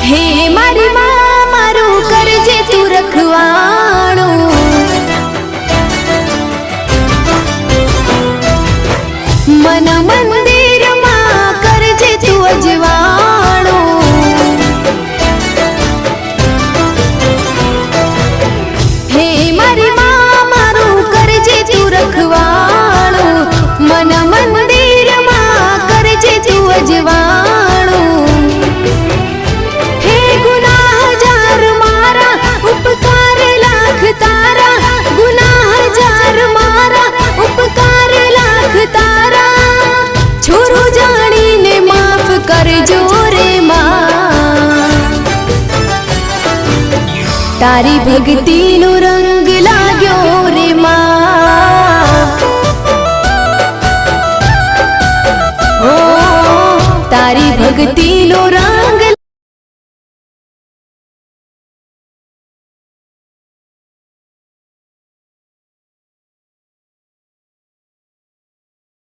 હે મારી માં મારું કરજે તું રખવાણું, મન મંદિરમાં કરજે તું અજવાણું, હે મારી માં મારું કરજે તું રખવાણું, મન મંદિરમાં કરજે તું અજવાણું, હે ગુનાહ હજાર મારા ઉપકાર લાખ તારા, ગુનાહ હજાર મારા ઉપકાર લાખ તારા, છોરું જાણીને માફ કરજો રે માં, તારી ભક્તિનો રંગ લાગ્યો રે માં, ઓ તારી ભક્તિનો રંગ